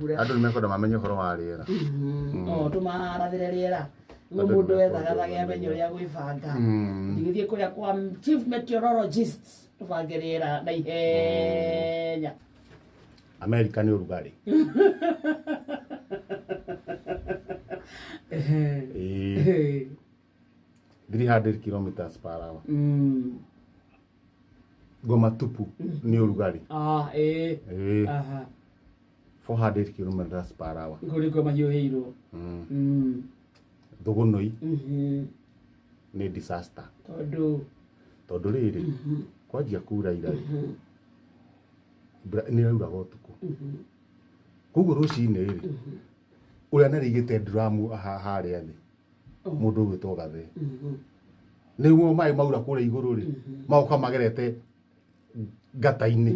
Andũ nĩmekwenda mamenye ũhoro wa rĩera. Tũmarathĩre rĩera. Mũndũ ethaga amenye ũrĩa gwĩbanga. Ndigithie kũrĩa kwa chief meteorologist tũbange rĩera na ihenya. America nĩ ũrugarĩ. 300 kilometers per hour. Goma tupu nĩ ũrugarĩ. 400 kilometers per hour. Ngũrĩko mahiũhĩirwo. Thũgũnũi nĩ disaster. Tondũ rĩrĩ kwanjia kura ira nĩ rauraga ũtukũ. Koguo rũcinĩ rĩ ũrĩa narĩigĩte nduramu harĩa thĩ mũndũ ũgwĩtwo Gathe nĩguo maĩ maura kũrĩa igũrũ rĩ magoka magerete ngata-inĩ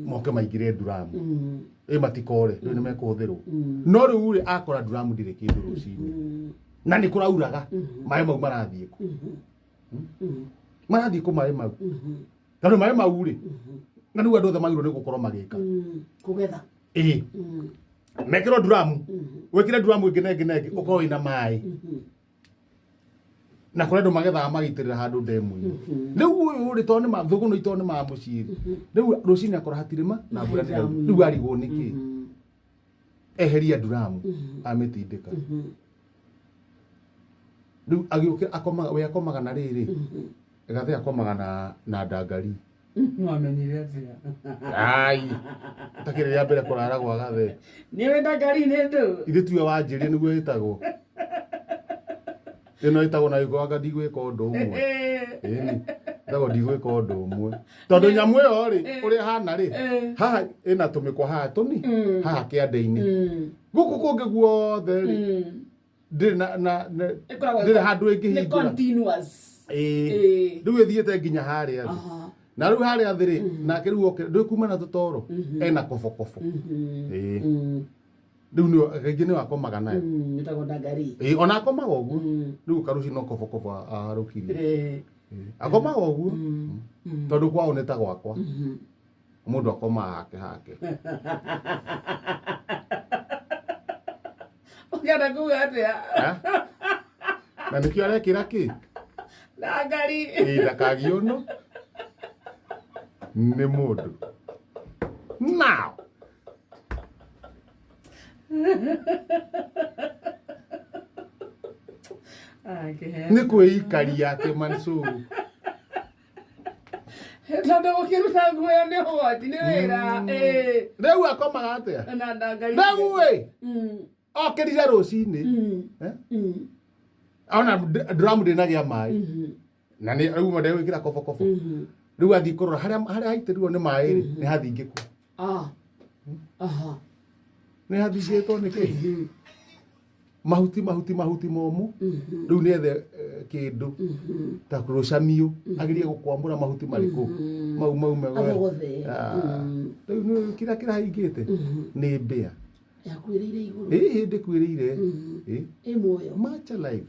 moke maingĩre nduramu matikore rĩu nĩ mekũhũthĩrwo no rĩu rĩ akora nduramu ndĩrĩ kĩndũ rũcinĩ na nĩ kũrauraga maĩ mau marathiĩ kũ marathiĩ kũ maĩ mau tondũ maĩ mau rĩ na rĩu andũ othe magĩrĩirwo nĩ gũkorwo magĩka kũgetha mekĩrwo nduramu wĩkĩre nduramu ĩngĩ na ĩngĩ na ĩngĩ ũkorwo wĩna maĩ na kũrĩa andũ magethaga magĩitĩrĩra handũ ndemu-inĩ rĩu ũyũ rĩ tondũ nĩ mathũgũnũ itoo nĩ ma mũciĩ rĩu rũcinĩ akora hatirĩ ma na mbura rĩu arigwo nĩkĩ eheria nduramu amĩtindĩka rĩu agĩũkĩra akomaga we akomaga na rĩrĩ Gathe akomaga na ndangari. Mwamenyire atĩa? Ai takĩrĩ rĩa mbere kũrara gwa Gathe nĩ wenda ngari nĩ ndũ ithe tuwe wanjĩrĩe nĩguo ĩtagwo ĩno ĩtagwo na gĩkwa anga ndigwĩka ũndũ ũmwe ĩni ĩtagwo ndigwĩka ũndũ ũmwe tondũ nyamũ ĩyo rĩ ũrĩa hana rĩ haha ĩna tũmĩkwa haha tũni haha kĩande-inĩ gũkũ kũngĩ guothe rĩ ndĩrĩ handũ ĩngĩhingũra rĩu ĩthiĩte nginya harĩa thĩ na rĩu harĩa thĩ rĩ nake rĩu oke ndĩkuma na tũtoro ena kobokobo rĩu nĩ kaingĩ nĩ wakomaga nayo nĩtagwo ndangari ona akomaga ũguo rĩu karuci no kobokobo arũkirie akomaga ũguo tondũ kwao nĩ ta gwakwa mũndũ akomaga hake ũkĩenda kuga atĩa na nĩkĩo arekĩra kĩ ndangari ndakagio no nĩ mũndũ now nĩ kwĩikaria Kĩmancu tondũ gũkĩruta nguo nĩ ũgwati nĩ wĩra rĩu akomaga atĩa na ndangari rĩu okĩrire rũcinĩ ona nduramu ndĩnagĩa maĩ na nĩ rĩu mũndũ gwĩkĩra kobokobo rĩu athiĩ kũrora harĩa haitĩrĩirwo nĩ maĩ rĩ nĩ hathingĩku nĩ hathingĩtwo nĩkĩ mahuti momũ rĩu nĩ ethe kĩndũ ta rũcamio agerie gũkwamũra mahuti marĩkũ mau rĩu kĩrĩa kĩrahingĩte nĩ mbĩa yakuĩrĩire igũrũ hĩndĩ ĩkuĩrĩire ĩmuoyo Macha Live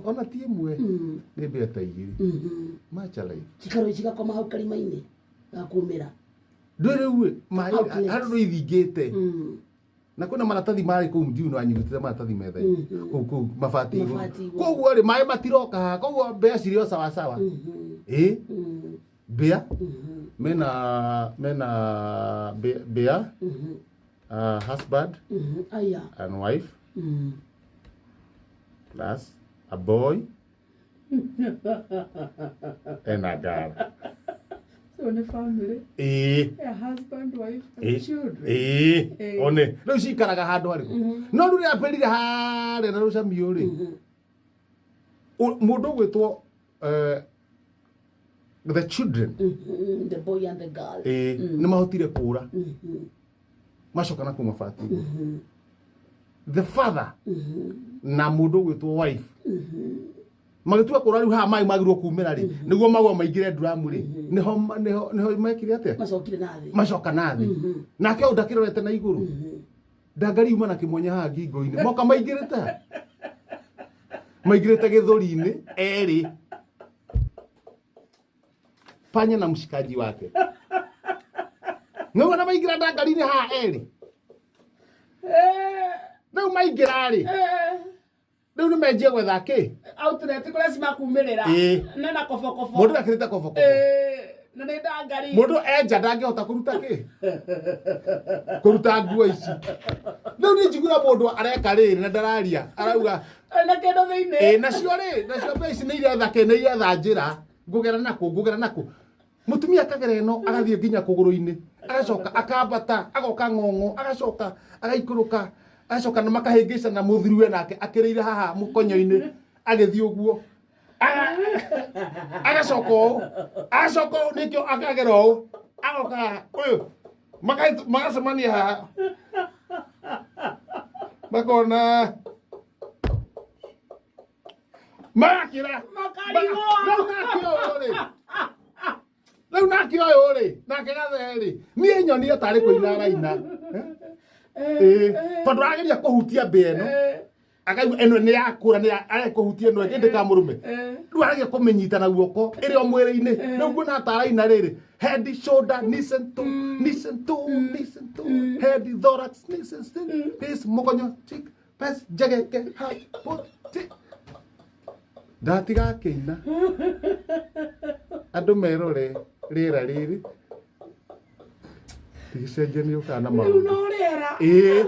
ona ti ĩmwe nĩ mbĩa ta igĩrĩ Macha Live cikarwo cigakoma hau karima-inĩ gakũmĩra ndũĩ rĩu maĩ harũ ithingĩte na kwĩna maratathi marĩ kũu ndiu no anyitĩte maratathi metha-inĩ kũu mabati igũrũ koguo rĩ maĩ matiroka haha koguo mbĩa cirĩ o sawa mbĩa mena mbĩa husband and wife plus a boy and a girl. So the family. A husband, wife, and children. One. No cikaraga handũ harĩkũ. No rĩu rĩambĩrĩire harĩa na rũcamio rĩ. Mũndũ gwĩtwo the children. The boy and the girl. Nĩ mahotire kũra. Macoka na kuma mabati. The father na mũndũ gwĩtwo wife magĩtua kũra rĩu haha maĩ magĩrwo kumĩra rĩ nĩguo magwa maingĩre nduramu rĩ nĩho mekire atĩa macoka na thĩ nake ũyũ ndakĩrorete na igũrũ ndangari uma na kĩmwenye haha ngingo-inĩ moka maingĩrĩte gĩthũri-inĩ erĩ panya na mshikaji wake nĩguo na maingĩra ndangari-inĩ haha erĩ rĩu maingĩra rĩ rĩu nĩ menjie gwetha kĩ outlet kũrĩa cimakumĩrĩra Ĩĩ. na kobokobo mũndũ akĩrĩte koboko na nĩ ndangari mũndũ enja ndangĩhota kũruta kĩ kũruta nguo ici rĩu nĩ njiguĩra mũndũ areka rĩrĩ na ndararia arauga na kĩndũ thĩinĩ nacio mbe ici nĩ iretha kĩ nĩ iretha njĩra ngũgera nakũ mũtumia akagera ĩno agathiĩ nginya kũgũrũ-inĩ agacoka akambata agoka ng'ong'o agacoka agaikũrũka agacoka na makahĩngĩcana mũthuriwe nake akĩrĩire haha mũkonyo-inĩ agĩthiĩ ũguo agacoka ũũ nĩkĩo akagera ũũ agoka ũyũ magacemania haha makona magakĩra rĩu nakĩo ũyũ rĩ nake gathe rĩ niĩ nyonire tarĩ kũina araina tondũ arageria kũhutia mbĩ ĩno akaigua ĩno nĩ yakũra arekũhutia ĩno ĩndĩ ka mũrũme rĩu arageria kũmĩnyita na guoko ĩrĩ o mwĩrĩ-inĩ rĩu nguona ta araina rĩrĩ head shoulder listen to head thorax listen to this mũkonyo chick pes jageke heart put ndatiga kĩina andũ merore rĩera rĩrĩ rĩgĩcenjia nĩ ũkana maũndũ rĩu no rĩera ĩĩ